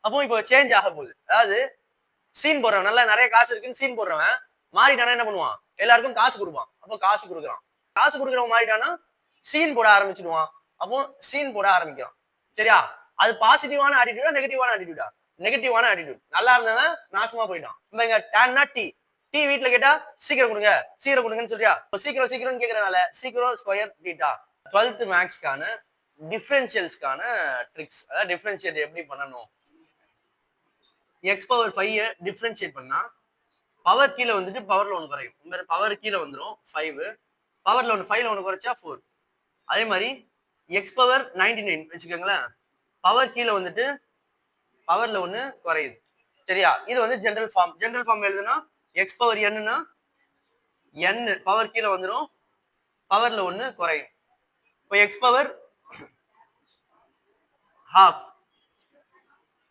அப்போ இப்போ சேஞ்ச் ஆக போகுது. அதாவது சீன் போடுறவன் நல்லா நிறைய காசு இருக்குன்னு சீன் போடுறவன் மாறிட்டானா என்ன பண்ணுவான்? எல்லாருக்கும் காசு கொடுப்பான். அப்போ காசு கொடுக்குறான். காசு கொடுக்குறவன் மாறிட்டானா சீன் போட ஆரம்பிச்சிடுவான். அப்போ சீன் போட ஆரம்பிக்கிறான். சரியா? அது பாசிட்டிவான ஆட்டிடியூடா நெகட்டிவான ஆட்டிடியூடா? நெகட்டிவான ஆட்டிடியூட். நல்லா இருந்தவன் நாசமா போயிட்டான். இங்க டேன்னா டீ. டீ வீட்டுல கேட்டா சீக்கிரம் கொடுங்க சீக்கிரம் கொடுங்கன்னு சொல்றியா? சீக்கிரம் சீக்கிரம் கேட்கறதுனால சீக்கிரம் ஸ்கொயர் டீட்டா. 12th மேக்ஸ்க்கான டிஃபரன்ஷியல்ஸ்க்கான ட்ரிக்ஸ். அதாவது டிஃபரன்ஷியேட் எப்படி பண்ணணும்? எக்ஸ் பவர் 5 டிஃபரன்ஷியேட் பண்ணா பவர் கீழே வந்துட்டு பவர்ல ஒன்று குறையும். இந்த மாதிரி பவர் கீழே வந்துடும் 5. பவர்ல ஒன்று 5ல ஒன்று குறைச்சா 4. அதே மாதிரி எக்ஸ் பவர் 99 வச்சுக்கோங்களேன். பவர் கீழே வந்துட்டு பவர்ல ஒன்று குறையுது. சரியா? இது வந்து ஜெனரல் ஃபார்ம். ஜெனரல் ஃபார்ம் எழுதுனா எக்ஸ் பவர் என்னன்னா n பவர் கீழே வந்துடும், பவர்ல ஒன்று குறையும். இப்போ எக்ஸ் பவர் ஹாஃப்,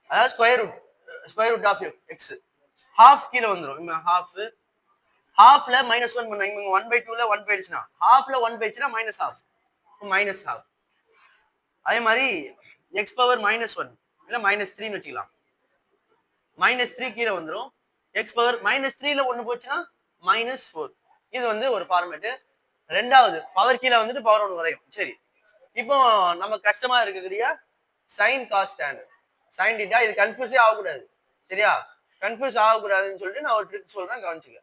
அதாவது square root of x half கீழே வந்துடும். ஹாஃப் ஹாஃப்ல -1 பண்ண இங்க 1/2ல 1 போயிடுச்சுன்னா ஹாஃப்ல 1 போயிடுச்சுன்னா -1/2 -1/2. அதே மாதிரி எக்ஸ் பவர் -1 இல்ல -3ன்னு வச்சுக்கலாம். -3 கீழே வந்துடும். எக்ஸ் பவர் -3ல 1 போச்சுன்னா -4. இது வந்து ஒரு ஃபார்மேட். ரெண்டாவது பவர் கீழே வந்துட்டு பவர் 1 வரையும். சரி, இப்போ நம்ம கஷ்டமா இருக்கக்கூடிய sine cos tan sine theta, இது கன்ஃபியூஸே ஆகக்கூடாது. சரியா? கன்ஃபியூஸ் ஆகக்கூடாதுன்னு சொல்லிட்டு நான் ஒரு ட்ரிக் சொல்றேன், கவனிச்சுக்க.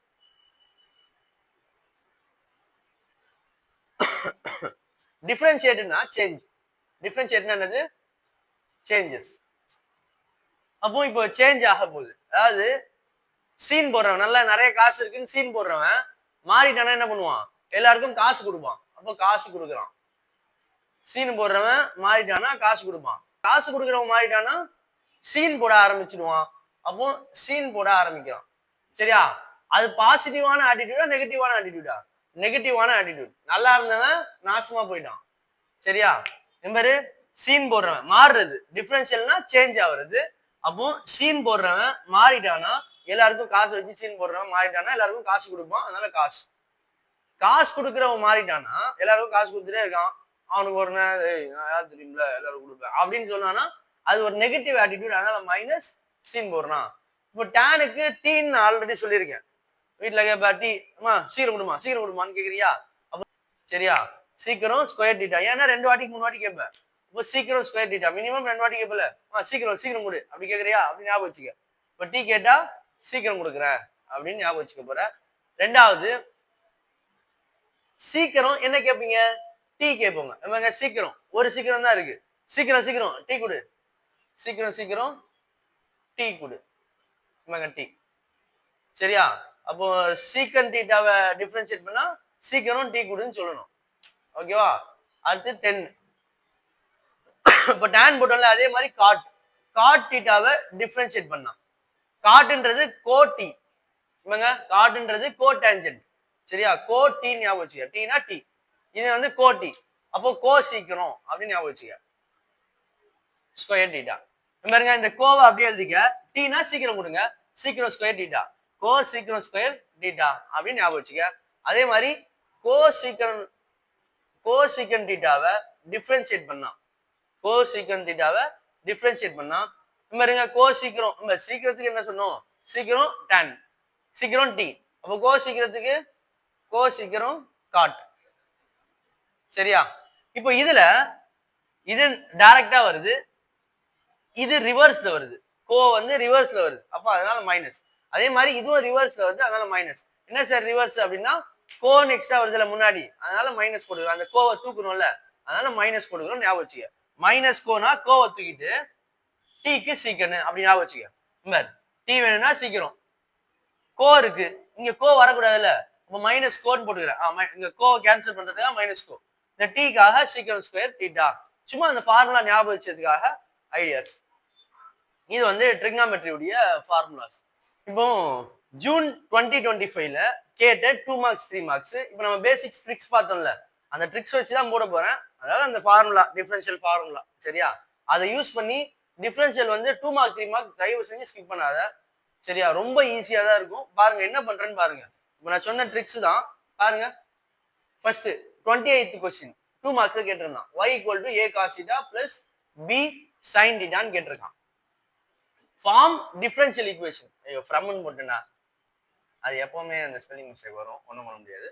டிஃபரன்ஷியேட்னா சேஞ்ச். டிஃபரன்ஷியேட்னா என்னது? சேஞ்சஸ். அப்போ இப்போ சேஞ்ச் ஆக போகுது. அதாவது சீன் போடுறவன் நல்லா நிறைய காசு இருக்குன்னு சீன் போடுறவன் மாறிட்டானா என்ன பண்ணுவான்? எல்லாருக்கும் காசு கொடுப்பான். அப்போ காசு கொடுக்குறான். சீன் போடுறவன் மாறிட்டானா காசு கொடுப்பான். காசு கொடுக்குறவன் மாறிட்டானா சீன் போட ஆரம்பிச்சிடுவான். அப்போ சீன் போட ஆரம்பிக்கிறான். சரியா? அது பாசிட்டிவான ஆட்டிடியூடா நெகட்டிவான ஆட்டிடியூடா? நெகட்டிவான ஆட்டிடியூட். நல்லா இருந்தவன் நாசமா போயிட்டான். சரியா? நம்பரு சீன் போடுறவன் மாறுறது. டிஃபரன்ஷியல்னா சேஞ்ச் ஆகுறது. அப்போ சீன் போடுறவன் மாறிட்டானா எல்லாருக்கும் காசு வச்சு சீன் போடுறவன் மாறிட்டானா எல்லாருக்கும் காசு கொடுப்பான். அதனால காசு. காசு கொடுக்குறவன் மாறிட்டானா எல்லாருக்கும் காசு கொடுத்துட்டே இருக்கான். அவனுக்கு ஒரு யார் தெரியும்ல எல்லாரும் கொடுப்பேன் அப்படின்னு சொன்னானா அது ஒரு நெகட்டிவ் ஆட்டிடியூட். அதனால மைனஸ் சீன் போடுறான். இப்போ டேனுக்கு டீன்னு ஆல்ரெடி சொல்லியிருக்கேன். வீட்டுல கேப்பா டீ அம்மா சீக்கிரம் கொடுமான்னு கேக்குறியா? அப்போ சரியா? சீக்கிரம் ஸ்கொயர் டீட்டா. ஏன்னா 2 வாட்டிக்கு 3 வாட்டி கேட்பேன். இப்போ சீக்கிரம் ஸ்கொயர் டீட்டா மினிமம் 2 வாட்டி கேட்பல. சீக்கிரம் கொடு அப்படி கேக்குறியா அப்படின்னு ஞாபகம் வச்சுக்க. இப்போ டீ கேட்டா சீக்கிரம் கொடுக்குறேன் அப்படின்னு ஞாபகம் வச்சுக்க போற. ரெண்டாவது சீக்கிரம் என்ன கேட்பீங்க? டீ கேட்போங்க. சீக்கிரம் ஒரு சீக்கிரம் தான் இருக்கு. சீக்கிரம் டீ கொடு. சீக்கிரம் டீ கொடு. டீ. சரியா? அப்போ சீக்கன் டீட்டாவை டிஃபரன்ஷியேட் பண்ணா சீக்கிரம் டீ கொடுன்னு சொல்லணும். ஓகேவா? அடுத்து 10. இப்போ tan போட்டோம்ல அதே மாதிரி காட் டீட்டாவை டிஃபரன்ஷியேட் பண்ணா காட்ன்றது கோ டி. காட்ன்றது கோ டேஞ்சன்ட். சரியா? கோ டி ஞாபகம் வச்சுக்க. டீனா டி, இது வந்து கோ டி. அப்போ கோ சீக்கிரம் அப்படின்னு ஞாபகம் வச்சுக்க. Square theta. பாருங்க இந்த கோவை அப்படியே எழுதிக்க. டீனா சீக்கிரம் கொடுங்க, சீக்கிரம் ஸ்கொயர் டீட்டா. கோ சீக்கிரம் ஸ்கொயர் டீட்டா அப்படின்னு ஞாபகம் வச்சுக்க. அதே மாதிரி கோ சீக்கன் டீட்டாவை டிஃபரன்ஷியேட் பண்ணா பாருங்க கோ சீக்கிரம். சீக்கிரத்துக்கு என்ன சொன்னோம்? சீக்கிரம் டான், சீக்கிரம் டி. அப்போ கோ சீக்கிரத்துக்கு கோ சீக்கிரம் காட். சரியா? இப்போ இதுல இது டைரக்டா வருது, இது ரிவர்ஸ்ல வருது. கோ வந்து ரிவர்ஸ்ல வருது. அப்ப அதனால மைனஸ். அதே மாதிரி இதுவும் ரிவர்ஸ்ல வருது, அதனால மைனஸ். என்ன சார் ரிவர்ஸ் அப்படின்னா கோன் எக்ஸ்ட்ரா வருதுல முன்னாடி, அதனால மைனஸ் போடுறோம். அந்த கோவை தூக்கணும்ல, அதனால மைனஸ் போடுறோம். ஞாபகம் வச்சுக்க. மைனஸ் கோனா கோவை தூக்கிட்டு டீக்கு சீக்கன்னு அப்படி ஞாபகம் வச்சுக்க. டீ வேணும்னா சீக்கிரம். கோ இருக்கு, இங்க கோ வரக்கூடாதுல்ல, அப்ப மைனஸ் கோன்னு போட்டுக்கிறேன். இங்க கோ கேன்சல் பண்றதுக்காக மைனஸ் கோ. இந்த டீக்காக சீக்கிரம் ஸ்கொயர் டீட்டா. சும்மா அந்த ஃபார்முலா ஞாபகம் வச்சதுக்காக ஐடியாஸ். இது வந்து ட்ரிக்னாமெட்ரியுடைய ஃபார்முலாஸ். இப்போ ஜூன் 2025ல கேட்ட 2 மார்க்ஸ் 3 மார்க்ஸ். இப்போ நம்ம பேசிக்ஸ் ட்ரிக்ஸ் பார்த்தோம்ல, அந்த ட்ரிக்ஸ் வச்சு தான் போட போறேன். அதாவது அந்த ஃபார்முலா, டிஃபரன்ஷியல் ஃபார்முலா. சரியா? அதை யூஸ் பண்ணி டிஃபரன்ஷியல் வந்து 2 மார்க் 3 மார்க் தயவு செஞ்சு ஸ்கிப் பண்ணாத. சரியா? ரொம்ப ஈஸியா தான் இருக்கும். பாருங்க என்ன பண்றேன்னு பாருங்க. இப்போ நான் சொன்ன ட்ரிக்ஸ் தான் பாருங்க. ஃபர்ஸ்ட் 28th கொஸ்டின் 2 மார்க்ஸ் கேட்டிருந்தான். y = a cos θ plus b sin θ கேட்டிருக்கான். Form differential equation. ஐயோ ஃப்ரம்னு போட்டுனா அது எப்பவுமே அந்த ஸ்பெல்லிங் மிஸ்டேக் வரும், ஒன்றும் பண்ண முடியாது.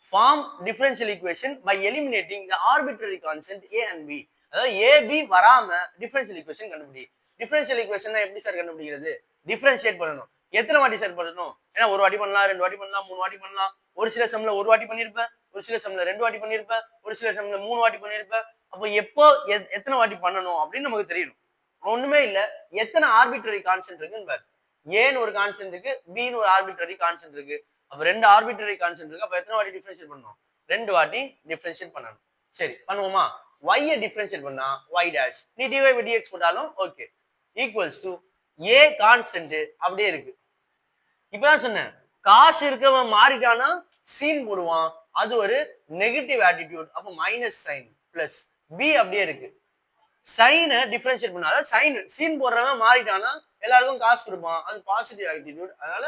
Form differential equation by eliminating the arbitrary constant A and B. அதாவது ஏ பி வராம டிஃபரன்ஷியல் ஈக்குவேஷன் கண்டுபிடி. டிஃபரன்ஷியல் ஈக்குவேஷன் எப்படி சார் கண்டுபிடிக்கிறது? டிஃபரன்ஷியேட் பண்ணணும். எத்தனை வாட்டி சார் பண்ணணும்? ஏன்னா ஒரு வாட்டி பண்ணலாம், 2 வாட்டி பண்ணலாம், 3 வாட்டி பண்ணலாம். ஒரு சில சம்ல ஒரு வாட்டி பண்ணிருப்பேன், ஒரு சில சம்ல 2 வாட்டி பண்ணிருப்பேன், ஒரு சில சம்ல 3 வாட்டி பண்ணிருப்பேன். அப்போ எப்போ எத்தனை வாட்டி பண்ணணும் அப்படின்னு நமக்கு தெரியணும். ஒண்ணுமே இல்ல, எத்தனை ஆர்பிட்ரரி கான்ஸ்டன்ட் இருக்குன்னு பாரு. ஏன்னு ஒரு கான்ஸ்டன்ட் இருக்கு, பின்னு ஒரு ஆர்பிட்ரரி கான்ஸ்டன்ட் இருக்கு. அப்ப 2 ஆர்பிட்ரரி கான்ஸ்டன்ட் இருக்கு. அப்ப எத்தனை வாட்டி டிஃபரன்ஷியேட் பண்ணணும்? 2 வாட்டி டிஃபரன்ஷியேட் பண்ணணும். சரி பண்ணுவோமா? y டிஃபரன்ஷியேட் பண்ணா y dash, நீ dy by dx போட்டாலும் okay, equals to a constant அப்படியே இருக்கு. இப்பதான் சொன்னேன், காசு இருக்கவன் மாறிட்டானா சீன் போடுவான், அது ஒரு நெகட்டிவ் ஆட்டிடியூட். அப்ப மைனஸ் சைன் பிளஸ் b அப்படியே இருக்கு. சைனை டிஃபரன்ஷியேட் பண்ணா, அதாவது சைன் சீன் போடுறவன் மாறிட்டானா எல்லாருக்கும் காசு கொடுப்பான், அது பாசிட்டிவ் ஆட்டிடியூட். அதனால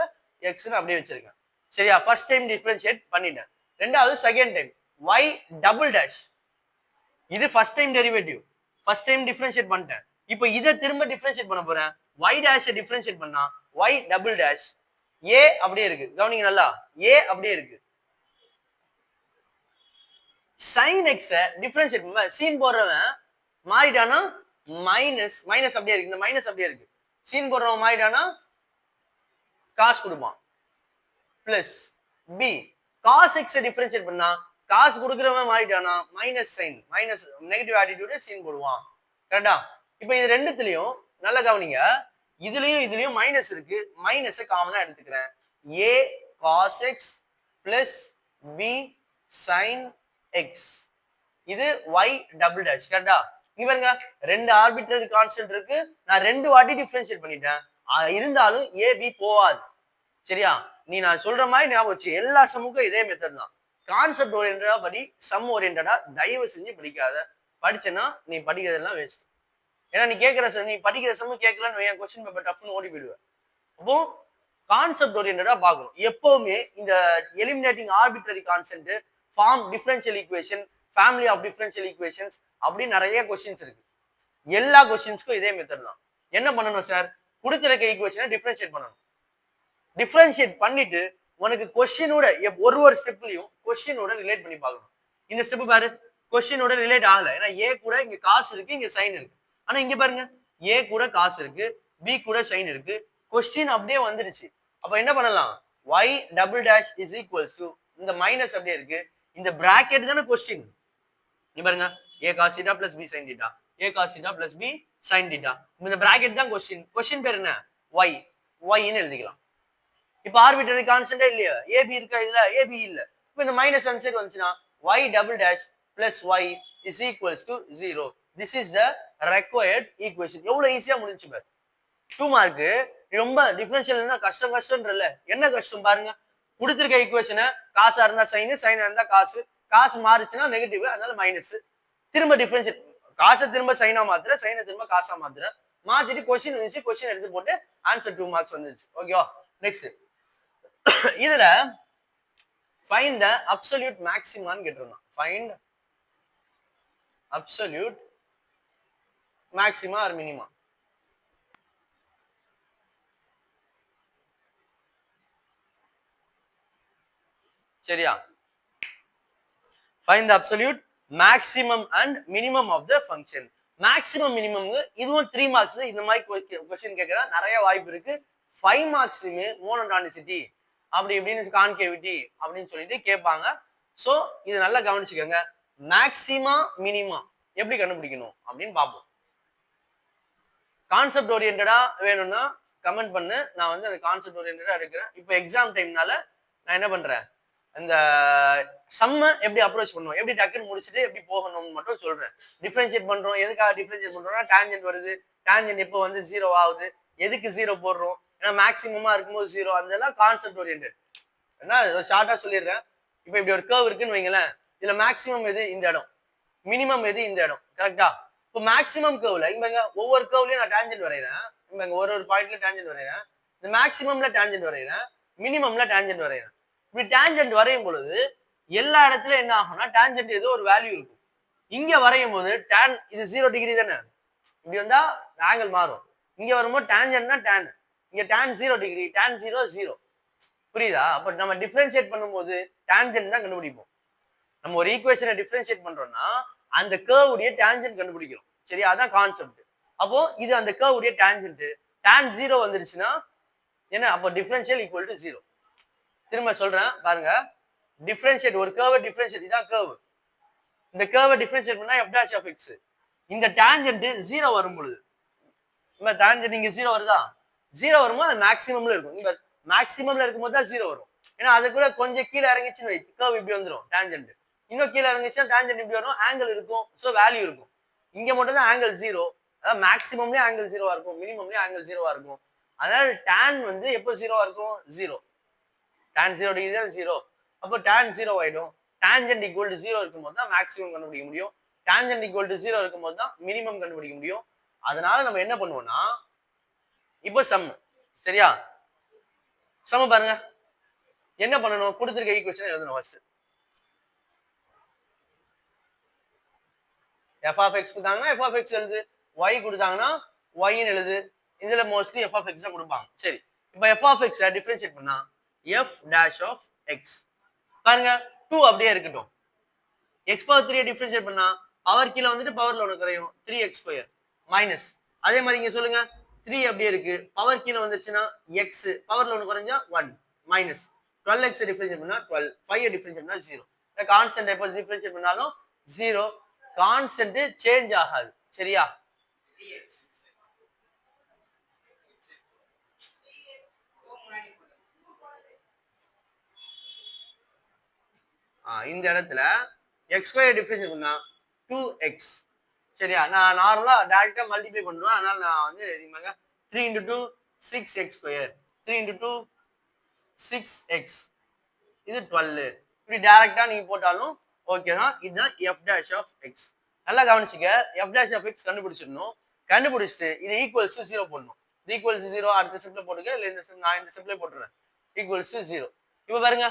எக்ஸ்னு அப்படியே வச்சிருக்கேன். சரியா? ஃபர்ஸ்ட் டைம் டிஃபரன்ஷியேட் பண்ணிட்டேன். ரெண்டாவது second time y double dash, இது first time derivative, first time differentiate பண்ணிட்டேன். இப்போ இதை திரும்ப டிஃபரன்ஷியேட் பண்ண போறேன். y டேஷ் டிஃபரன்ஷியேட் பண்ணா y டபுள் டேஷ், a அப்படியே இருக்கு. கவனிங்க நல்லா, a அப்படியே இருக்கு. sin x டிஃபரன்ஷியேட் பண்ண சீன் போடுறவன் மாறிட்டானா மைனஸ், மைனஸ் அப்படியே இருக்கு. இந்த மைனஸ் அப்படியே இருக்கு. சீன் போடுறவன் மாறிட்டானா காசு கொடுப்பான் plus b. Cos X differentiate பண்ணா காசு கொடுக்குறவன் மாறிட்டானா minus sign, minus negative attitude scene போடுவான். கரெக்டா? இப்போ இது ரெண்டுத்துலயும் நல்லா கவனிங்க, இதுலயும் மைனஸ் இருக்கு. மைனஸை காமனா எடுத்துக்கிறேன். a cos x plus b sin x, இது y டபுள் டேஷ். கரெக்டா? இங்க பாருங்க, 2 ஆர்பிட்ரரி கான்ஸ்டன்ட் இருக்கு. நான் 2 வாட்டி டிஃபரன்ஷியேட் பண்ணிட்டேன். இருந்தாலும் a b போவாது. சரியா? நீ நான் சொல்ற மாதிரி ஞாபகம் வச்சு, எல்லா சம்முக்கும் இதே மெத்தட் தான். கான்செப்ட் ஓரியன்டா படி, சம் ஓரியன்டா தயவு செஞ்சு படிக்காத. படிச்சேன்னா நீ படிக்கிறதெல்லாம் வேஸ்ட். ஏன்னா நீ கேட்கிற நீ படிக்கிற சம்மு கேட்கலன்னு கொஸ்டின் பேப்பர் டஃப்னு ஓடி போயிடுவேன். அப்போ கான்செப்ட் ஓரியன்டா பார்க்கணும். எப்பவுமே இந்த eliminating arbitrary constant, form differential equation, family of differential equations அப்படின்னு நிறைய கொஸ்டின்ஸ் இருக்கு. எல்லா கொஸ்டின்ஸ்க்கும் இதே மெத்தட் தான். என்ன பண்ணணும் சார்? கொடுத்திருக்க ஈக்குவேஷனை டிஃபரன்ஷியேட் பண்ணணும். டிஃபரன்ஷியேட் பண்ணிட்டு உனக்கு கொஸ்டினோட ஒரு ஸ்டெப்லயும் கொஸ்டினோட ரிலேட் பண்ணி பார்க்கணும். இந்த ஸ்டெப் பாரு, கொஸ்டினோட ரிலேட் ஆகல. ஏன்னா ஏ கூட இங்க காசு இருக்கு, இங்க சைன் இருக்கு. ஆனா இங்க பாருங்க, ஏ கூட காசு இருக்கு, பி கூட சைன் இருக்கு, கொஸ்டின் அப்படியே வந்துருச்சு. அப்ப என்ன பண்ணலாம்? y double dash is equals to, இந்த மைனஸ் அப்படியே இருக்கு, இந்த பிராக்கெட் தானே கொஸ்டின். இங்க பாருங்க, a cos θ plus b sin θ, a cos θ plus b sin θ. இந்த பிராக்கெட் தான் கொஸ்டின். கொஸ்டின் பேர் என்ன? y, y ன்னு எழுதிக்கலாம். இப்போ ஆர்பிட்ரரி கான்ஸ்டன்டே இல்லையா? ab இருக்கா? இதுல ab இல்ல. இப்போ இந்த மைனஸ் ஆன்சர் வந்துச்சுன்னா y double dash plus y is equals to 0. This is the required equation. எவ்வளவு ஈஸியா முடிஞ்சு பாரு. 2 மார்க்கு. ரொம்ப டிஃபரன்ஷியல்னா கஷ்டம்ன்றல. என்ன கஷ்டம் பாருங்க. கொடுத்திருக்க ஈக்குவேஷனை காசா இருந்தா சைன், சைனா இருந்தா காசு, காசு மாறுச்சுன்னா நெகட்டிவ், அதனால மைனஸ். திரும்ப டிஃபரன்ஷியல், காசை திரும்ப சைனா மாத்துற, சைனை திரும்ப காசா மாத்துற, மாத்திட்டு கொஸ்டின் வந்துச்சு, கொஸ்டின் எடுத்து போட்டு ஆன்சர் 2 மார்க்ஸ் வந்துச்சு. ஓகேவா? நெக்ஸ்ட் இதுல ஃபைண்ட் த அப்சல்யூட் மேக்ஸிமான்னு கேட்டிருந்தான். Find absolute maxima or minima. சரியா? find the absolute maximum and minimum of the function. maximum minimum இதுவும் 3 மார்க்ஸ். இந்த மாதிரி क्वेश्चन கேக்குறா நிறைய வாய்ப்பு இருக்கு. 5 மார்க்ஸ்மே மோனோடானிசிட்டி அப்படி இப்படின்னு கான்கேவிட்டி அப்படின்னு சொல்லிட்டு கேட்பாங்க. சோ இது நல்லா கவனிச்சுக்கோங்க. மேக்ஸிமா மினிமா எப்படி கண்டுபிடிக்கணும் அப்படின்னு பார்ப்போம். கான்செப்ட் ஓரியன்டா வேணும்னா கமெண்ட் பண்ணு, நான் வந்து அந்த கான்செப்ட் ஓரியன்டா எடுக்கிறேன். இப்போ எக்ஸாம் டைம்னால நான் என்ன பண்றேன், இந்த சம்ம எப்படி அப்ரோச் பண்ணுவோம், எப்படி டக்குன்னு முடிச்சுட்டு எப்படி போகணும்னு மட்டும் சொல்றேன். டிஃபரன்ஷியேட் பண்றோம். எதுக்காக டிஃபரன்ஷியேட் பண்றோம்னா டான்ஜென்ட் வருது, டான்ஜென்ட் எப்போ வந்து 0 ஆகுது, எதுக்கு 0 போடுறோம், ஏன்னா மேக்ஸிமமா இருக்கும்போது 0, அதெல்லாம் கான்செப்ட் ஓரியன்ட். ஏன்னா ஷார்ட்டா சொல்லிடுறேன். இப்போ இப்படி ஒரு கர்வ் இருக்குன்னு வைங்களேன், இதுல மேக்ஸிமம் எது? இந்த இடம். மினிமம் எது? இந்த இடம். கரெக்டா? இப்போ மேக்ஸிமம் கர்வ்ல இங்க ஒவ்வொரு கர்வ்லயும் நான் டான்ஜென்ட் வரைகிறேன். இங்க ஒரு பாயிண்ட்ல டான்ஜென்ட் வரைகிறேன், இந்த மேக்ஸிமம்ல டான்ஜென்ட் வரைகிறேன், மினிமம்ல டான்ஜென்ட் வரைகிறேன். இப்படி டான்ஜென்ட் வரையும் பொழுது எல்லா இடத்துல என்ன ஆகும்னா டான்ஜென்ட் ஏதோ ஒரு வேல்யூ இருக்கும். இங்க வரையும் போது டான் இது 0 டிகிரி தானே, இப்படி வந்தா ஆங்கிள் மாறும். இங்க வரும்போது டான்ஜென்ட்னா tan, இங்க tan 0 டிகிரி, tan 0 0. புரியுதா? அப்ப நம்ம டிஃபரன்ஷியேட் பண்ணும்போது டான்ஜென்ட் தான் கண்டுபிடிப்போம். நம்ம ஒரு ஈக்குவேஷனை டிஃபரன்ஷியேட் பண்றோம்னா அந்த கர்வ் உடைய டான்ஜென்ட் கண்டுபிடிக்கிறோம். சரியா? அதான் கான்செப்ட். அப்போ இது அந்த கர்வ் உடைய டான்ஜென்ட். tan 0 வந்துருச்சுன்னா என்ன? அப்போ டிஃபரன்ஷியல் ஈக்குவல் டு 0. திரும்ப சொல்றேன் பாருங்க. டிஃபரன்ஷியேட் ஒரு கர்வ் டிஃபரன்ஷியேட், இதான் கர்வ். இந்த கர்வை டிஃபரன்ஷியேட் பண்ணா f dash of x. இந்த டான்ஜென்ட் 0 வரும் பொழுது இந்த டான்ஜென்ட் இங்க 0 வருதா? 0 வரும்போது அது மேக்ஸிமம்ல இருக்கும். இந்த மேக்ஸிமம்ல இருக்கும்போது தான் 0 வரும். ஏன்னா அது கூட கொஞ்சம் கீழே இறங்கிச்சுன்னு வை, கர்வ் இப்படி வந்துரும் டான்ஜென்ட். இன்னும் கீழே இறங்கிச்சுன்னா டான்ஜென்ட் இப்படி வரும், ஆங்கிள் இருக்கும், சோ வேல்யூ இருக்கும். இங்க மட்டும் தான் ஆங்கிள் 0. அதாவது மேக்ஸிமம்லயே ஆங்கிள் 0வா இருக்கும், மினிமம்லயே ஆங்கிள் 0வா இருக்கும். அதனால tan வந்து எப்போ 0வா இருக்கும்? 0. tan 0 டிகிரி தான் 0. அப்போ tan 0 ஆயிடும். டான்ஜென்ட் ஈக்குவல் டு 0 இருக்கும்போது தான் மேக்ஸிமம் கண்டுபிடிக்க முடியும். டான்ஜென்ட் ஈக்குவல் டு 0 இருக்கும்போது தான் மினிமம் கண்டுபிடிக்க முடியும். அதனால நம்ம என்ன பண்ணுவோம்னா இப்போ சம். சரியா? சம் பாருங்க. என்ன பண்ணணும்? கொடுத்திருக்க ஈக்குவேஷன் எழுதணும் ஃபர்ஸ்ட். f of x கொடுத்தாங்கன்னா f of x எழுது, y கொடுத்தாங்கன்னா y ன்னு எழுது. இதுல மோஸ்ட்லி f of x தான் கொடுப்பாங்க. சரி, இப்போ f of x டிஃபரன்ஷியேட் பண்ணா f dash of x பாருங்க 2 அப்படியே இருக்கட்டும். x பவர் 3 டிஃபரன்ஷியேட் பண்ணா பவர் கீழ வந்துட்டு பவர்ல ஒன்னு குறையும், 3x² மைனஸ். அதே மாதிரி இங்க சொல்லுங்க 3 அப்படியே இருக்கு, பவர் கீழ வந்துருச்சுன்னா x பவர்ல ஒன்னு குறைஞ்சா 1 மைனஸ். 12x டிஃபரன்ஷியேட் பண்ணா 12, 5 டிஃபரன்ஷியேட் பண்ணா 0. இந்த கான்ஸ்டன்ட் எப்ப டிஃபரன்ஷியேட் பண்ணாலும் 0, கான்ஸ்டன்ட் சேஞ்ச் ஆகாது. சரியா? இந்த இடத்துல x² டிஃபரன்ஷியேட் பண்ணா 2x. சரியா? நான் நார்மலா டைரக்டா மல்டிப்ளை பண்ணுவேன். அதனால நான் வந்து 3 × 2 6x², 3 × 2 6x, இது 12. இப்படி டைரக்டா நீங்க போட்டாலும் ஓகே தான். இதுதான் f dash of x. நல்லா கவனிச்சுக்க, f dash of x கண்டுபிடிச்சிடணும். கண்டுபிடிச்சிட்டு இது ஈக்குவல்ஸ் டு 0 போடணும். இது ஈக்குவல்ஸ் டு 0 அடுத்த ஸ்டெப்ல போட்டுக்க, இல்ல நான் இந்த ஸ்டெப்ல போட்டுறேன். Equals to 0. இப்போ பாருங்க,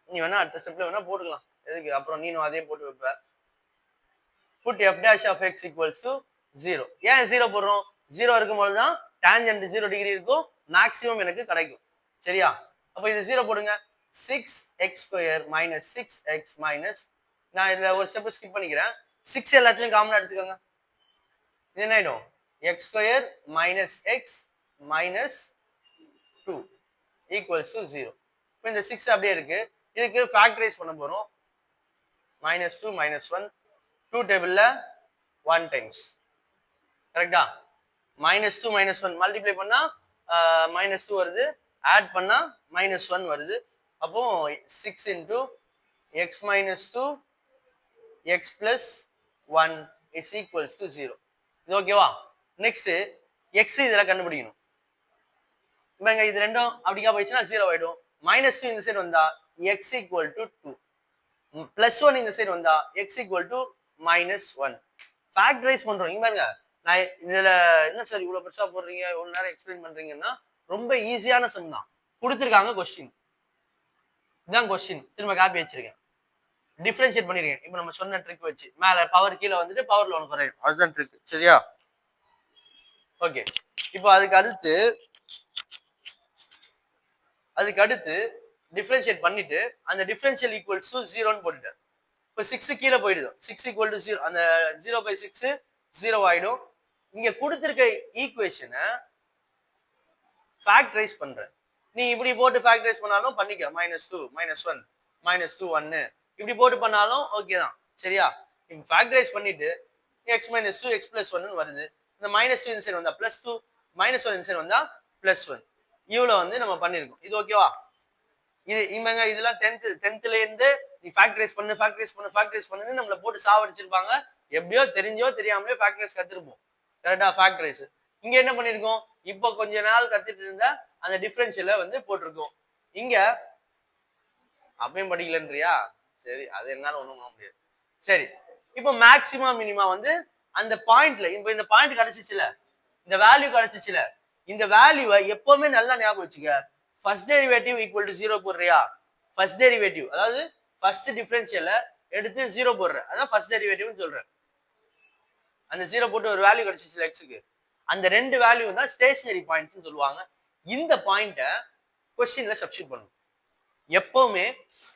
நீ வேணா அடுத்த ஸ்டெப்ல வேணா போட்டுக்கலாம். எதுக்கு அப்புறம் நீனும் அதே போட்டு வைப்ப. put f dash of x equals to 0. ஏன் 0 போடுறோம்? 0 இருக்கும்போது தான் டான்ஜென்ட் 0 டிகிரி இருக்கும், மேக்ஸிமம் எனக்கு கிடைக்கும். சரியா? அப்ப இது 0 போடுங்க. 6x² minus 6x minus, நான் இதுல ஒரு ஸ்டெப் ஸ்கிப் பண்ணிக்கிறேன். 6 எல்லாத்துலயும் காமனா எடுத்துக்கோங்க. இது என்ன ஆயிடும்? x² minus x minus 2 equals to 0. இப்போ இந்த 6 அப்படியே இருக்கு. இதுக்கு ஃபேக்டரைஸ் பண்ண போறோம். -2 -1 2 டேபிள்ல 1 டைம்ஸ். கரெக்டா? -2 -1 மல்டிப்ளை பண்ணா -2 வருது, ஆட் பண்ணா -1 வருது. அப்போ 6 × x - 2 x + 1 is equals to 0. இது ஓகேவா? நெக்ஸ்ட் x இதுல கண்டுபிடிக்கணும். இவங்க இது ரெண்டும் அப்படிக்கா போயிடுச்சுன்னா 0 ஆயிடும். -2 இந்த சைடு வந்தா x equal to 2, +1 இந்த சைடு வந்தா x equal to -1. ஃபேக்டரைஸ் பண்றோம். இங்க பாருங்க, நான் இதுல என்ன சார் இவ்வளவு பெருசா போடுறீங்க, இவ்வளவு நேரம் எக்ஸ்பிளைன் பண்றீங்கன்னா ரொம்ப ஈஸியான சம் தான். கொடுத்துருக்காங்க கொஸ்டின், இதான் கொஸ்டின். திரும்ப காப்பி வச்சிருக்கேன், டிஃபரன்ஷியேட் பண்ணிருக்கேன். இப்போ நம்ம சொன்ன ட்ரிக் வச்சு மேல பவர் கீழே வந்துட்டு பவர்ல ஒன்று குறையும், அதுதான் ட்ரிக். சரியா? ஓகே, இப்போ அதுக்கு அடுத்து டிஃபரன்ஷியேட் பண்ணிட்டு அந்த டிஃபரன்ஷியல் ஈக்குவல்ஸ் டு 0ன்னு போட்டுட்டேன். இப்போ 6 கீழே போயிடுது, 6 = 0, அந்த 0/6 0 ஆயிடும். இங்க கொடுத்திருக்க ஈக்குவேஷனை ஃபேக்டரைஸ் பண்றேன். நீ இப்படி போட்டு ஃபேக்டரைஸ் பண்ணாலும் பண்ணிக்க, -2 -1 -2 1 இப்படி போட்டு பண்ணாலும் ஓகே தான். சரியா? இப்போ ஃபேக்டரைஸ் பண்ணிட்டு x - 2 x + 1 வருது. இந்த -2 இந்த சைடு வந்தா +2, -1 இந்த சைடு வந்தா +1. இவ்வளவு வந்து நம்ம பண்ணிருக்கோம். இது ஓகேவா? இது இவங்க இதெல்லாம் 10th இருந்து நீ ஃபேக்டரைஸ் பண்ணு நம்மள போட்டு சாவடிச்சிருப்பாங்க. எப்படியோ தெரிஞ்சோ தெரியாமலே ஃபேக்டரைஸ் கத்துருப்போம். கரெக்டா? ஃபேக்டரைஸ் இங்க என்ன பண்ணிருக்கோம்? இப்போ கொஞ்ச நாள் கத்துட்டு இருந்த அந்த டிஃபரன்ஷியலை வந்து போட்டிருக்கோம். இங்க அப்பயும் படிக்கலன்றியா? சரி, அது என்னால ஒண்ணும் பண்ண முடியாது. சரி, இப்போ மேக்ஸிமம் மினிமா வந்து அந்த பாயிண்ட்ல, இப்போ இந்த பாயிண்ட் கிடைச்சிச்சுல, இந்த வேல்யூ கிடைச்சிச்சுல, இந்த வேல்யூவை எப்பவுமே நல்லா ஞாபகம் வச்சுக்க. ஃபர்ஸ்ட் டெரிவேட்டிவ் ஈக்குவல் டு 0 போடுறியா? ஃபர்ஸ்ட் டெரிவேட்டிவ் அதாவது ஃபர்ஸ்ட் டிஃபரன்ஷியலை எடுத்து 0 போடுற, அதான் ஃபர்ஸ்ட் டெரிவேட்டிவ்னு சொல்றேன். அந்த 0 போட்டு ஒரு வேல்யூ கிடைச்சிச்சுல எக்ஸுக்கு, அந்த ரெண்டு வேல்யூ தான் ஸ்டேஷனரி பாயிண்ட்ஸ் சொல்லுவாங்க. இந்த பாயிண்ட்டை கொஸ்டின்ல சப்ஸ்டிட் பண்ணணும். எப்பவுமே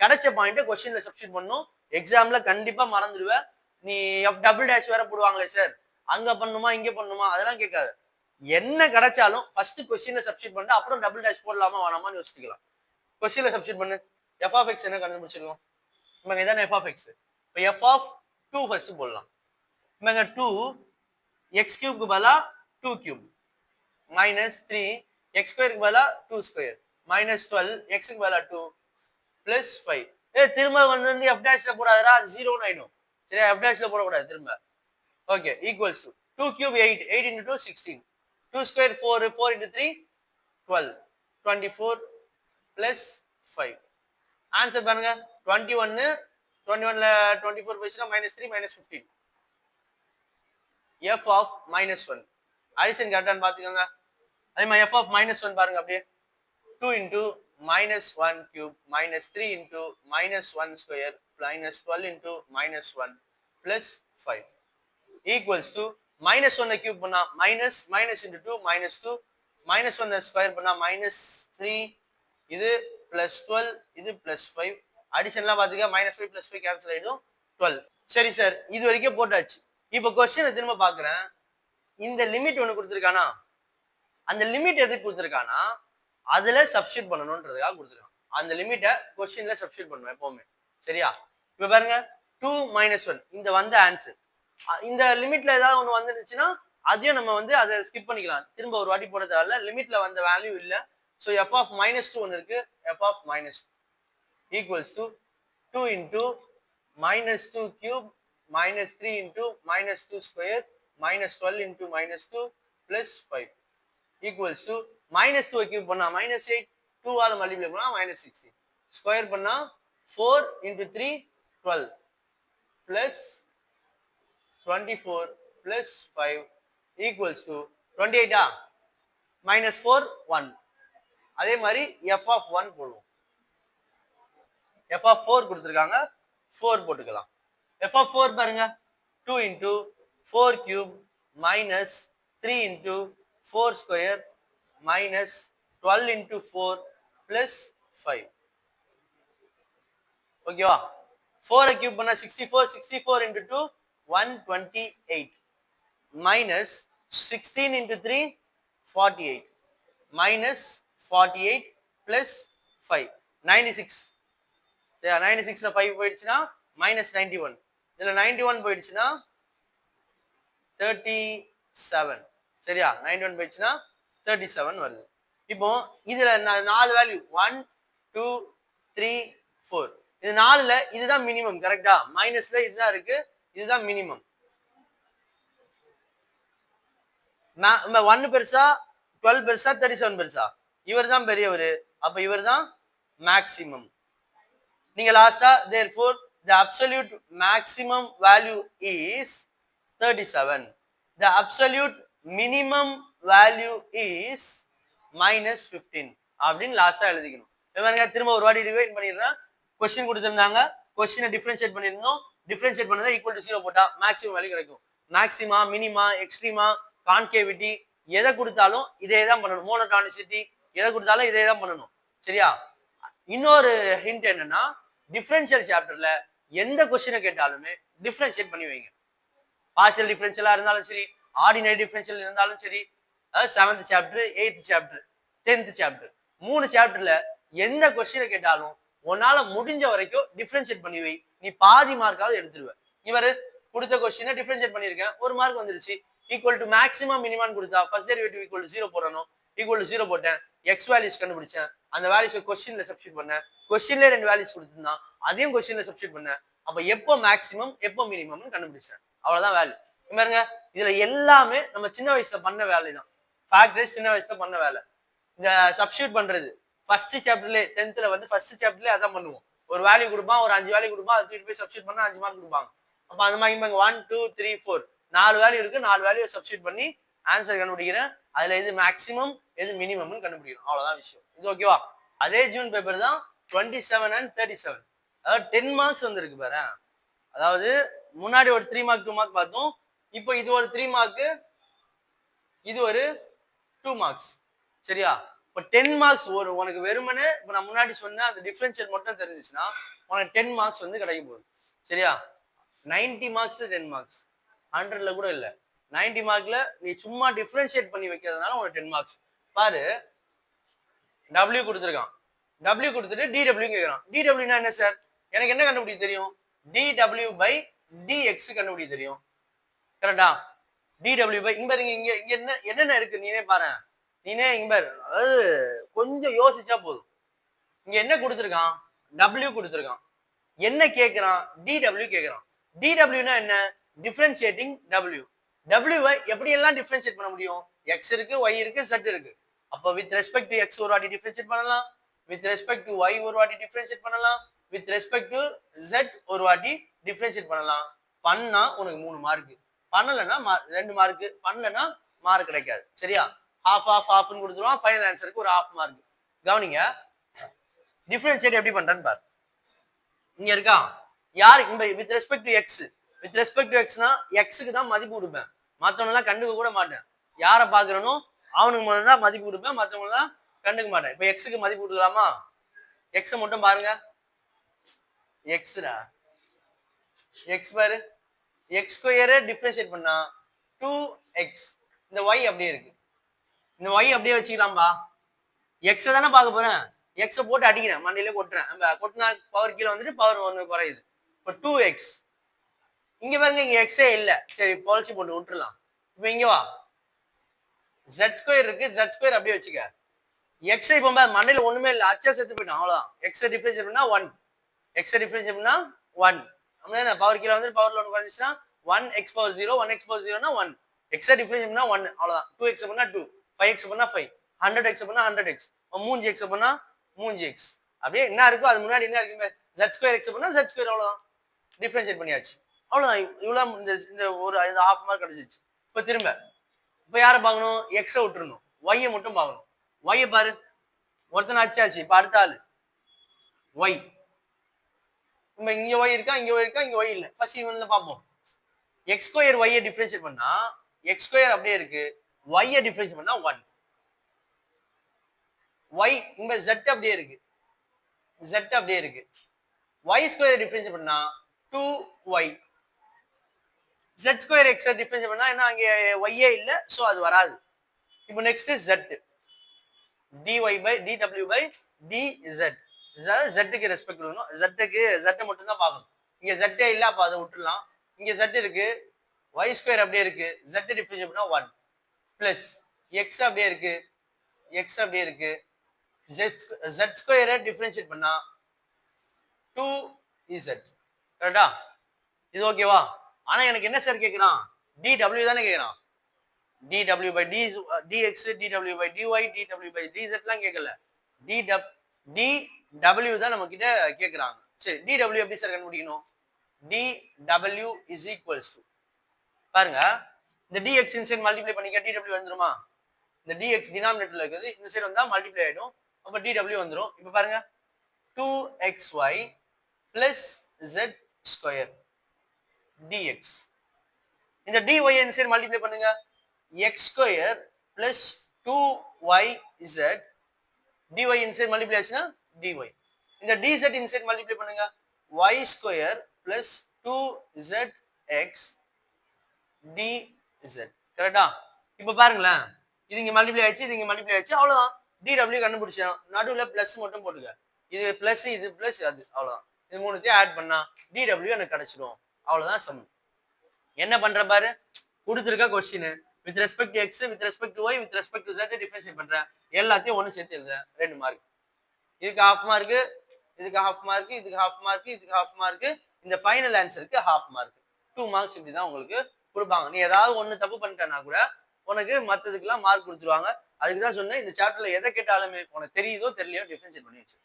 கிடைச்ச பாயிண்ட்டை கொஸ்டின்ல சப்ஸ்டிட் பண்ணணும். எக்ஸாம்ல கண்டிப்பா மறந்துடுவ. நீ எஃப் டபுள் டேஷ் வேற போடுவாங்களே சார், அங்க பண்ணுமா இங்க பண்ணுமா அதெல்லாம் கேட்காது. என்ன கிடைச்சாலும் ஃபர்ஸ்ட் கொஸ்டின்ல சப்ஸ்டிட் பண்ணு, அப்புறம் டபுள் டேஷ் போடலாமா வேணாமான்னு யோசிச்சுக்கலாம். கொஸ்டின்ல சப்ஸ்டிட் பண்ணு. எஃப் ஆஃப் எக்ஸ் என்ன கண்டுபிடிச்சிருக்கோம்? இவங்க இதான எஃப் ஆஃப் எக்ஸ். இப்போ எஃப் ஆஃப் 2 ஃபர்ஸ்ட் போடலாம். இவங்க 2 எக்ஸ் கியூப்க்கு பதிலா 2 கியூப் மைனஸ் 3 எக்ஸ் ஸ்கொயருக்கு பதிலா 2 ஸ்கொயர் மைனஸ் 12 எக்ஸுக்கு பதிலா 2 பிளஸ் 5. திரும்ப வந்து எஃப் டேஷ்ல போடாதடா, 0 ஆயிடும். சரியா? எஃப் டேஷ்ல போடக்கூடாது திரும்ப. Okay, equals to 2 cube 8 8 into 2 16 2 square 4 4 into 3 12 24 plus 5. Answer பாருங்க 21 21ல 24 போயிடுச்சுன்னா minus 3 minus 15. F of minus 1 addition கரெக்டான்னு பாத்துக்கோங்க. அதே மாதிரி எஃப் ஆஃப் மைனஸ் 1 பாருங்க அப்படியே 2 into minus 1 cube minus 3 into minus 1 square minus 12 into minus 1 plus 5 equals to minus 1 cube பண்ணா minus minus into 2 minus 2 minus 1 square பண்ணா minus 3 இது plus 12 இது plus 5 அடிஷன்லாம் பாத்துக்க minus 5 plus 5 கேன்சல் ஆயிடும் 12. சரி சார், இது வரைக்கும் போட்டாச்சு. இப்போ क्वेश्चन திரும்ப பார்க்கறேன். இந்த லிமிட் ஒன்னு கொடுத்திருக்கானா? அந்த லிமிட் எதுக்கு கொடுத்திருக்கானா? அதுல சப்ஸ்டிட் பண்ணணும்ன்றதுக்காக கொடுத்துருக்கான். அந்த லிமிட்டை क्वेश्चनல சப்ஸ்டிட் பண்ணுவேன் எப்பவுமே. சரியா? இப்ப பாருங்க 2 minus 1 இந்த வந்த ஆன்சர். இந்த லிமிட்ல ஏதாவது ஒன்று வந்துருச்சுன்னா அதையும் நம்ம வந்து அதை ஸ்கிப் பண்ணிக்கலாம். திரும்ப ஒரு வாட்டி போட தேவையில்ல. லிமிட்ல வந்த வேல்யூ இல்லை. ஸோ எஃப் ஆஃப் மைனஸ் 2 ஒன்று இருக்கு. F of minus equals to 2 into minus 2 cube minus 3 into minus 2 square minus 12 into minus 2 plus 5 equals to minus 2 cube பண்ணா மைனஸ் 8 2 ஆல மல்டிப்ளை பண்ணா மைனஸ் 16 ஸ்கொயர் பண்ணா 4 into 3 12 plus 24 plus 5 equals to 28 minus 4 1. அதே மாதிரி f of 1 போடுவோம். f of 4 கொடுத்திருக்காங்க, 4 போட்டுக்கலாம். f of 4 பாருங்க 2 into 4 cube minus 3 into 4 square minus 12 into 4 plus 5. ஓகேவா? 4 cube பண்ணா 64 64 into 2 128 minus 16 into 3 48 minus 48 plus 5 96. சரியா? 96ல 5 போயிடுச்சுன்னா minus 91. இதுல 91 போயிடுச்சுன்னா 37. சரியா? 91 போயிடுச்சுன்னா 37 வருது. இப்போ இதுல 4 வேல்யூ 1 2 3 4 இது 4ல இதுதான் மினிமம். கரெக்டா? மைனஸ்ல இதுதான் இருக்கு, இதுதான் மினிமம். 1 பெருசா 12 பெருசா 37 பெருசா? இவர் தான் பெரியவர். அப்ப இவர் தான் மேக்ஸிமம். நீங்க லாஸ்டா therefore the absolute maximum value is 37. The absolute minimum value is minus 15 அப்படின்னு லாஸ்டா எழுதிக்கணும். இவங்க திரும்ப ஒரு வாட்டி ரிவைண்ட் பண்ணிடுறேன். क्वेश्चन கொடுத்திருந்தாங்க, क्वेश्चனை டிஃபரன்ஷியேட் பண்ணிருந்தோம். டிஃபரன்ஷியேட் பண்ணதா ஈக்குவல் டு 0 போட்டா மேக்ஸிமம் வேல்யூ கிடைக்கும். மேக்ஸிமா, மினிமா, எக்ஸ்ட்ரீமா, கான்கேவிட்டி எதை கொடுத்தாலும் இதே தான் பண்ணணும். மோனோடானிசிட்டி எதை கொடுத்தாலும் இதே தான் பண்ணணும். சரியா? இன்னொரு ஹிண்ட் என்னன்னா, டிஃபரன்ஷியல் சாப்டர்ல எந்த क्वेश्चனை கேட்டாலுமே டிஃபரன்ஷியேட் பண்ணி வைங்க. பார்ஷியல் டிஃபரன்ஷியலா இருந்தாலும் சரி, ஆர்டினரி டிஃபரன்ஷியல் இருந்தாலும் சரி, 7th chapter 8th chapter 10th chapter 3 சாப்டர்ல எந்த क्वेश्चனை கேட்டாலும் உன்னால முடிஞ்ச வரைக்கும் டிஃபரன்ஷியேட் பண்ணி வை. நீ பாதி மார்க்காவது எடுத்துருவ. இவரு கொடுத்த क्वेश्चனை டிஃபரன்ஷியேட் பண்ணிருக்கேன், ஒரு மார்க் வந்துருச்சு. ஈக்குவல் டு மேக்ஸிமம் மினிமம் கொடுத்தா ஃபர்ஸ்ட் டெரிவேட்டிவ் ஈக்குவல் டு 0 போடணும். ஈக்குவல் டு 0 போட்டேன், எக்ஸ் வேல்யூஸ் கண்டுபிடிச்சேன். அந்த வேல்யூஸ் क्वेश्चன்ல சப்ஸ்டிட் பண்ணேன். क्वेश्चன்ல 2 வேல்யூஸ் கொடுத்திருந்தான், அதையும் क्वेश्चன்ல சப்ஸ்டிட் பண்ணேன். அப்ப எப்போ மேக்ஸிமம் எப்போ மினிமம்னு கண்டுபிடிச்சேன். அவ்வளவுதான் வேல்யூ. பாருங்க, இதுல எல்லாமே நம்ம சின்ன வயசுல பண்ண வேலை தான். ஃபேக்டர்ஸ் சின்ன வயசுல பண்ண வேலை. இந்த சப்ஸ்டிட் பண்றது ஃபர்ஸ்ட் சாப்டர்ல 10th வந்து ஃபர்ஸ்ட் சாப்டர்ல அதான் பண்ணுவோம். ஒரு வேல்யூ கொடுப்பான், ஒரு 5 வேல்யூ கொடுப்பான், அதை தூக்கி போய் சப்ஸ்டிட் பண்ணா 5 மார்க் கொடுப்பாங்க. அப்ப அந்த மாதிரி 1 2 3 4 4 வேல்யூ இருக்கு, 4 வேல்யூ சப்ஸ்டிட் பண்ணி ஆன்சர் கண்டுபிடிக்கிறேன். அதுல எது மேக்ஸிமம் எது மினிமம்னு கண்டுபிடிக்கிறோம். அவ்வளவுதான் விஷயம். இது ஓகேவா? அதே ஜூன் பேப்பர் தான் 27 and 37. அதாவது 10 மார்க்ஸ் வந்திருக்கு பாரு. அதாவது முன்னாடி ஒரு 3 மார்க் 2 மார்க் பார்த்தோம். இப்போ இது ஒரு 3 மார்க் இது ஒரு 2 மார்க்ஸ். சரியா? இப்போ 10 மார்க்ஸ் உனக்கு வெறுமனே இப்போ நான் முன்னாடி சொன்ன அந்த டிஃபரன்ஷியல் மட்டும் தெரிஞ்சிச்சுன்னா உனக்கு 10 மார்க்ஸ் வந்து கிடைக்க போகுது. சரியா? 90 மார்க்ஸ் 10 மார்க்ஸ். 100ல கூட இல்ல. 90 மார்க்ல நீ சும்மா டிஃபரன்ஷியேட் பண்ணி வைக்கிறதுனால உனக்கு 10 மார்க்ஸ். பாரு W கொடுத்துருக்கான். W கொடுத்துட்டு DW கேட்கறான். DW னா என்ன சார்? எனக்கு என்ன கண்டுபிடிக்க தெரியும்? DW by DX கண்டுபிடிக்க தெரியும். கரெக்டா? DW by இங்க பாருங்க இங்க இங்க என்னென்ன இருக்கு நீனே பாரு. நீனே இங்க பாரு. அதாவது கொஞ்சம் யோசிச்சா போதும். இங்க என்ன கொடுத்துருக்கான்? W கொடுத்துருக்கான். என்ன கேட்கறான்? DW கேட்கறான். DW னா என்ன? Differentiating W. W எப்படி எல்லாம் டிஃபரன்ஷியேட் பண்ண முடியும்? X இருக்கு, Y இருக்கு, Z இருக்கு. அப்போ வித் ரெஸ்பெக்ட் டு X ஒரு வாட்டி டிஃபரன்ஷியேட் பண்ணலாம். வித் ரெஸ்பெக்ட் டு Y ஒரு வாட்டி டிஃபரன்ஷியேட் பண்ணலாம். வித் ரெஸ்பெக்ட் டு Z ஒரு வாட்டி டிஃபரன்ஷியேட் பண்ணலாம். பண்ணா உனக்கு 3 மார்க். பண்ணலன்னா 2 மார்க். பண்ணலன்னா மார்க் கிடைக்காது. சரியா? ஹாஃப்னு கொடுத்துருவான். ஃபைனல் ஆன்சருக்கு ஒரு ஹாஃப் மார்க். கவனிங்க. டிஃபரன்ஷியேட் எப்படி பண்றேன்னு பாரு. இங்க இருக்கா? யார் with respect to X. With respect to எக்ஸ்னா எக்ஸுக்கு தான் மதிப்பு கொடுப்பேன். மற்றவனெல்லாம் கண்டுக்க கூட மாட்டேன். யாரை பாக்குறனோ அவனுக்கு மட்டும் தான் மதிப்பு கொடுப்பேன். மற்றவங்களாம் கண்டுக்க மாட்டேன். இப்போ எக்ஸுக்கு மதிப்பு கொடுக்கலாமா? எக்ஸை மட்டும் பாருங்க. எக்ஸ்டா எக்ஸ் பாரு. எக்ஸ் ஸ்கொயரை டிஃபரன்ஷியேட் பண்ணா 2x. இந்த ஒய் அப்படியே இருக்கு. இந்த ஒய் அப்படியே வச்சுக்கலாம்பா. எக்ஸை தானே பார்க்க போறேன். எக்ஸை போட்டு அடிக்கிறேன், மண்டையில கொட்டுறேன். கொட்டினா பவர் கீழே வந்துட்டு பவர் 1 குறையுது. இப்போ 2x. இங்க பாருங்க இங்க எக்ஸே இல்லை. சரி பாலிசி போட்டு விட்டுறலாம். இப்போ இங்க வா. Z ஸ்கொயர் இருக்கு. Z ஸ்கொயர் அப்படியே வச்சுக்க. எக்ஸை இப்போ மண்டையில ஒண்ணுமே இல்லை. அச்சா செத்து போயிட்டான். அவ்வளவுதான். எக்ஸை டிஃபரன்ஷியேட் பண்ணா 1. எக்ஸை டிஃபரன்ஷியேட் பண்ணா 1. அப்படின்னா பவர் கீழே வந்து பவர்ல 1 குறைஞ்சிச்சுன்னா 1x பவர் 0. 1x power 0னா 1. எக்ஸை டிஃபரன்ஷியேட் பண்ணா 1. அவ்வளவுதான். 2x பண்ணா 2. 5x பண்ணா 5. 100x பண்ணா 100x. 3x பண்ணா 3x. அப்படியே என்ன இருக்கோ அது முன்னாடி என்ன இருக்கு? Z ஸ்கொயர் x பண்ணா Z ஸ்கொயர். அவ்வளவுதான். டிஃபரன்ஷியேட் பண்ணியாச்சு. அவ்வளவுதான். இவ்வளவு இந்த ஒரு ஹாஃப் மார்க் கிடைச்சிச்சு. இப்போ திரும்ப இப்போ யாரை பார்க்கணும்? எக்ஸை விட்டுறணும். ஒய்யை மட்டும் பார்க்கணும். ஒய்யை பாரு. ஒருத்தனை அச்சாச்சு. இப்போ அடுத்த ஆளு ஒய். நம்ம இங்க ஒய் இருக்கா, இங்க ஒய் இருக்கா, இங்க ஒய் இல்லை. ஃபர்ஸ்ட் இவன்ல பார்ப்போம். எக்ஸ் ஸ்கொயர் ஒய்யை டிஃபரன்ஷியேட் பண்ணா எக்ஸ் ஸ்கொயர் அப்படியே இருக்கு. ஒய்யை டிஃபரன்ஷியேட் பண்ணா 1. ஒய் இங்க Z அப்படியே இருக்கு. Z அப்படியே இருக்கு. ஒய் ஸ்கொயர் டிஃபரன்ஷியேட் பண்ணா 2y. Z square x differentiate பண்ணா என்ன? அங்க ஒய்யே இல்லை. ஸோ அது வராது. இப்போ next Z. dy by dw by dz. Z-க்கு ரெஸ்பெக்ட் கொடுக்கணும். Z-க்கு Z மட்டும் தான் பார்க்கணும். இங்க Z இல்ல, அப்ப அதை விட்டுறலாம். இங்க Z இருக்கு. y ஸ்கொயர் அப்படியே இருக்கு. Z டிஃபரன்ஷியேட் பண்ணா 1 பிளஸ் x அப்படியே இருக்கு. x அப்படியே இருக்கு. Z ஸ்கொயரை டிஃபரன்ஷியேட் பண்ணா 2z. கரெக்டா? இது ஓகேவா? ஆனா எனக்கு என்ன சார் கேக்குறான்? dw தானே கேக்குறான். dw by dx, dw by dy, dw by dz எல்லாம் கேட்கல. dw தான் நம்ம கிட்ட கேக்குறாங்க. சரி, dw எப்படி சார் கண்டுபிடிக்கணும்? dw is equals to பாருங்க, இந்த dx இன்சைட் மல்டிப்ளை பண்ணிக்க dw வந்துருமா? இந்த dx டினாமினேட்டர்ல இருக்குது, இந்த சைடு வந்தா மல்டிப்ளை ஆயிடும். அப்ப dw வந்துரும். இப்ப பாருங்க 2xy plus z square dx. இந்த dy இன்சைட் மல்டிப்ளை பண்ணுங்க. x square plus 2yz dy inside multiply ஆச்சுன்னா dy. இந்த dz இன்சைட் மல்டிப்ளை பண்ணுங்க. y square plus 2zx dz. கரெக்டா? இப்ப பாருங்களேன், இது இங்க மல்டிப்ளை ஆயிடுச்சு, இது இங்க மல்டிப்ளை ஆயிடுச்சு. அவ்வளவுதான். dw கண்டுபிடிச்சோம். நடுவுல பிளஸ் மட்டும் போட்டுக்க. இது பிளஸ், இது பிளஸ், அது அவ்வளவுதான். இது மூணுத்தையும் ஆட் பண்ணா dw எனக்கு கிடைச்சிடும். அவ்வளவுதான் சம். என்ன பண்ற பாரு, கொடுத்துருக்க question with respect to x, with respect to y, with respect to z differentiate பண்ற எல்லாத்தையும் ஒன்னு சேர்த்து எழுத 2 மார்க். இதுக்கு ஹாஃப் மார்க், இதுக்கு ஹாஃப் மார்க், இதுக்கு ஹாஃப் மார்க், இதுக்கு ஹாஃப் மார்க், இந்த ஃபைனல் ஆன்சருக்கு ஹாஃப் மார்க். 2 மார்க்ஸ் இப்படி தான் உங்களுக்கு கொடுப்பாங்க. நீ ஏதாவது ஒண்ணு தப்பு பண்ணிட்டேன்னா கூட உனக்கு மற்றதுக்கெல்லாம் மார்க் கொடுத்துருவாங்க. அதுக்கு தான் சொன்னேன், இந்த சாப்டர்ல எதை கேட்டாலுமே உனக்கு தெரியுதோ தெரியலையோ டிஃபரன்ஷியேட் பண்ணி வச்சு.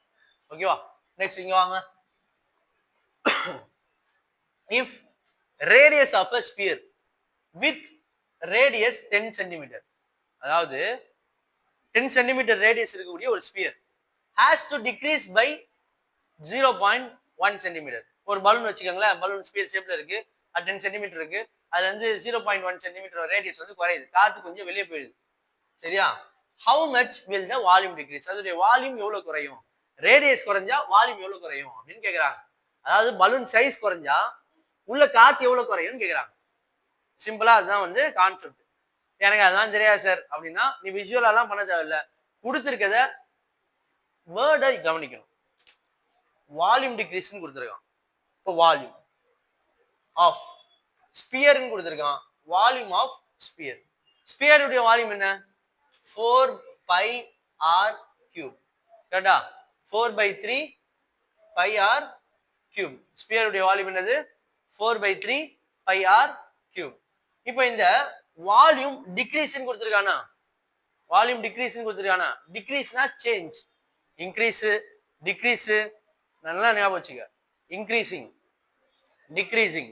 ஓகேவா? நெக்ஸ்ட் இங்க வாங்க. If radius of a sphere with radius 10 cm, அதாவது 10 cm radius இருக்கக்கூடிய ஒரு sphere has to decrease by 0.1 cm. ஒரு பலூன் வச்சுக்கோங்களேன், பலூன் ஸ்பியர் ஷேப்ல இருக்கு, 10 cm இருக்கு. அதுல இருந்து 0.1 சென்டிமீட்டர் ரேடியஸ் வந்து குறையுது, காத்து கொஞ்சம் வெளியே போயிடுது. சரியா? How much will the volume degrees? அதோடைய வால்யூம் எவ்வளவு குறையும்? ரேடியஸ் குறைஞ்சா வால்யூம் எவ்வளவு குறையும் அப்படின்னு கேக்குறாங்க. அதாவது பலூன் சைஸ் குறைஞ்சா உள்ள காத்து எவ்வளவு குறையும்னு கேக்குறாங்க. சிம்பிளா அதுதான் வந்து கான்செப்ட். எனக்கு அதெல்லாம் தெரியாது சார் அப்படின்னா நீ விஷுவலெல்லாம் பண்ண தேவையில்ல, கொடுத்துருக்கத வேர்டை கவனிக்கணும். வால்யூம் டிக்ரீஸ்ன்னு கொடுத்துருக்கான். இப்போ வால்யூம் ஆஃப் ஸ்பியர்னு கொடுத்துருக்கான். Volume of sphere. ஸ்பியருடைய வால்யூம் என்ன? 4 pi r cube. கரெக்டா? 4/3 pi r cube. ஸ்பியருடைய வால்யூம் என்னது? 4/3 pi r cube. இப்போ இந்த வால்யூம் டிக்ரீஸ்ன்னு கொடுத்துருக்கானா? வால்யூம் டிக்ரீஸ்ன்னு கொடுத்துருக்கானா? டிக்ரீஸ்னா சேஞ்ச். இன்க்ரீஸ், டிக்ரீஸ், நல்லா ஞாபகம் வச்சுக்க. Increasing, decreasing,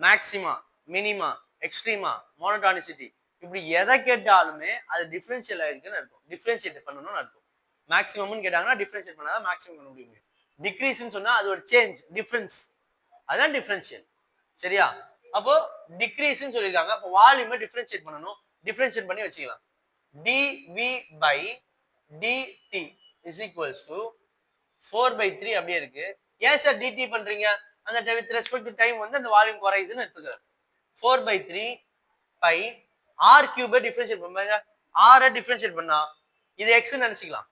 maxima, minima, extrema, monotonicity, இப்படி எதை கேட்டாலுமே அது டிஃபரன்ஷியல் ஆயிருக்குன்னு அர்த்தம். டிஃபரன்ஷியேட் பண்ணணும்னு அர்த்தம். மேக்ஸிமம்னு கேட்டாங்கன்னா டிஃபரன்ஷியேட் பண்ணாதான் மேக்ஸிமம் பண்ண முடியும். டிக்ரீஸ்ன்னு சொன்னா அது ஒரு சேஞ்ச், டிஃபரன்ஸ், அதான் டிஃபரன்ஷியல். சரியா? அப்போ டிக்ரீஸ்ன்னு சொல்லியிருக்காங்க. அப்போ வால்யூமை டிஃபரன்ஷியேட் பண்ணணும். டிஃபரன்ஷியேட் பண்ணி வச்சுக்கலாம். dv by dt is equals to 4/3 அப்படியே இருக்கு. ஏன் சார் dt பண்றீங்க? அந்த வித் ரெஸ்பெக்ட் டு டைம் வந்து அந்த வால்யூம் குறையுதுன்னு எடுத்துக்க. 4/3 pi r cube டிஃபரன்ஷியேட் பண்ணுங்க. r டிஃபரன்ஷியேட் பண்ணா இது x ன்னு நினைச்சுக்கலாம்.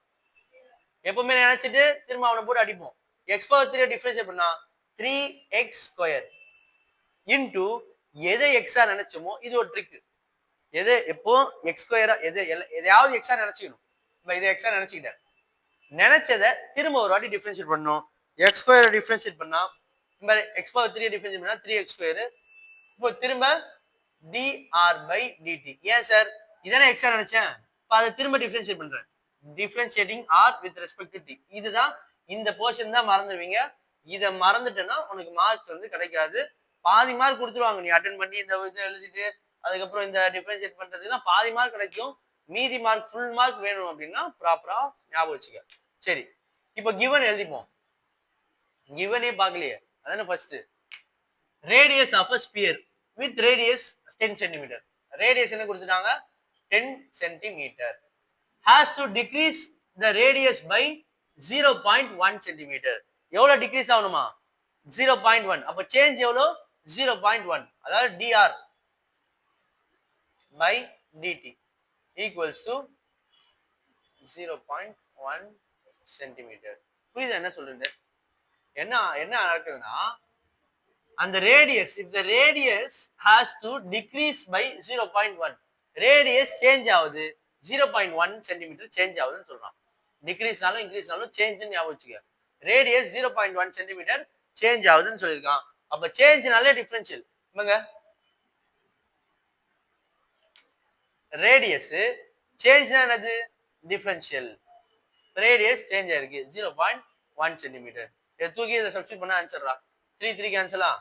எப்பவுமே நினைச்சிட்டு திரும்ப அவனை போட்டு அடிப்போம். x⁻3 டிஃபரன்ஷியேட் பண்ணா 3x² இன்டு எதை எக்ஸா நினைச்சோமோ இது ஒரு ட்ரிக். எது எப்போ x² எதையாவது எக்ஸா நினைச்சுக்கணும். இப்போ இதை எக்ஸா நினைச்சுக்கிட்டேன். நினைச்சதை திரும்ப ஒரு வாட்டி டிஃபரன்ஷியேட் பண்ணணும். x² டிஃபரன்ஷியேட் பண்ணா x⁻3 டிஃபரன்ஷியேட் பண்ணா 3x². இப்போ திரும்ப dr/dt. ஏன் சார்? இதானே எக்ஸா நினைச்சேன். இப்போ அதை திரும்ப டிஃபரன்ஷியேட் பண்றேன். Differentiating r with respect to t. இதுதான் இந்த போர்ஷன் தான் மறந்துடுவீங்க. இதை மறந்துட்டேன்னா உனக்கு மார்க்ஸ் வந்து கிடைக்காது. பாதி மார்க் கொடுத்துருவாங்க. நீ அட்டன் பண்ணி இந்த இதை எழுதிட்டு அதுக்கப்புறம் இந்த டிஃபரன்ஷியேட் பண்றதுலாம் பாதி மார்க் கிடைக்கும். மீதி மார்க் ஃபுல் மார்க் வேணும் அப்படின்னா ப்ராப்பரா ஞாபகம் வச்சுக்க. சரி, இப்போ கிவன் எழுதிப்போம். கிவனே பார்க்கலையே, அதானே first. Radius of a sphere with radius 10 centimetre. Radius என்ன கொடுத்துட்டாங்க? 10 centimetre. Has to decrease the radius by 0.1 centimetre. எவ்வளவு டிக்ரீஸ் ஆகணுமா? 0.1. அப்ப சேஞ்ச் எவ்வளோ? 0.1. அதாவது dr by dt equals to 0.1 centimetre. புரியுது என்ன சொல்றது? என்ன நடக்குதுன்னா அந்த radius, if the radius has to decrease by 0.1, radius change ஆகுது, 0.1 சென்டிமீட்டர் சேஞ்ச் ஆகுதுன்னு சொல்றான். டிக்ரீஸ்னாலும் இன்க்ரீஸ்னாலும் சேஞ்சுன்னு ஞாபகம் வச்சுக்க. ரேடியஸ் 0.1 சென்டிமீட்டர் சேஞ்ச் ஆகுதுன்னு சொல்லியிருக்கான். அப்ப சேஞ்ச்னாலே டிஃபரன்ஷியல். இவங்க ரேடியஸ் சேஞ்ச்னா என்னது? டிஃபரன்ஷியல். ரேடியஸ் சேஞ்ச் ஆயிருக்கு 0.1 சென்டிமீட்டர். இதை தூக்கி இதை சப்ஸ்டிட் பண்ண ஆன்சர்ரா. 3 கேன்சலா?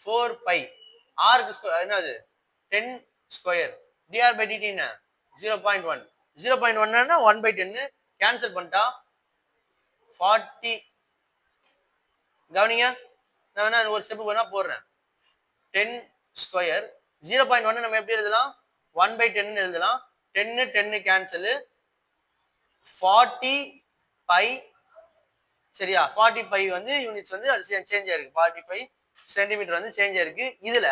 4 pi r என்னது? 10 ஸ்கொயர். dr/dt என்ன? 0.1. 0.1 1/10 கேன்சல் பண்ணிட்டா 40. கவனிங்க, நான் வேணா ஒரு ஸ்டெப் வேணா போடுறேன். 10 ஸ்கொயர் 0.1 நம்ம எப்படி எழுதலாம்? 1/10 எழுதலாம். 10 கேன்சல். 40 pi. சரியா? 40 pi வந்து யூனிட்ஸ் வந்து அது சேஞ்ச் ஆயிருக்கு. 45 சென்டிமீட்டர் வந்து சேஞ்ச் ஆயிருக்கு. இதுல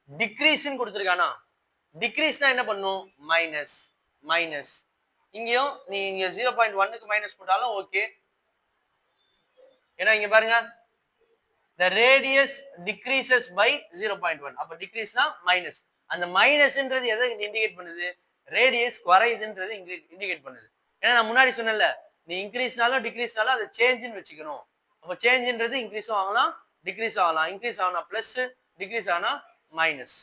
டிக்ரீஸ்ன்னு கொடுத்துருக்கானா? டிக்ரீஸ்னா என்ன பண்ணும்? மைனஸ். மைனஸ் இங்கேயும் நீ இங்க 0.1க்கு மைனஸ் போட்டாலும் ஓகே. ஏன்னா இங்க பாருங்க, the radius decreases by 0.1. அப்ப டிக்ரீஸ்னா மைனஸ். அந்த மைனஸ்ன்றது எதை இண்டிகேட் பண்ணுது? ரேடியஸ் குறையுதுன்றது இண்டிகேட் பண்ணுது. ஏன்னா நான் முன்னாடி சொன்னேன்ல, நீ இன்க்ரீஸ்னாலும் டிக்ரீஸ்னாலும் அதை சேஞ்சுன்னு வச்சுக்கணும். அப்ப சேஞ்சுன்றது இன்க்ரீஸும் ஆகலாம், டிக்ரீஸ் ஆகலாம். இன்க்ரீஸ் ஆகலாம் பிளஸ், டிக்ரீஸ் ஆகலாம் மைனஸ்.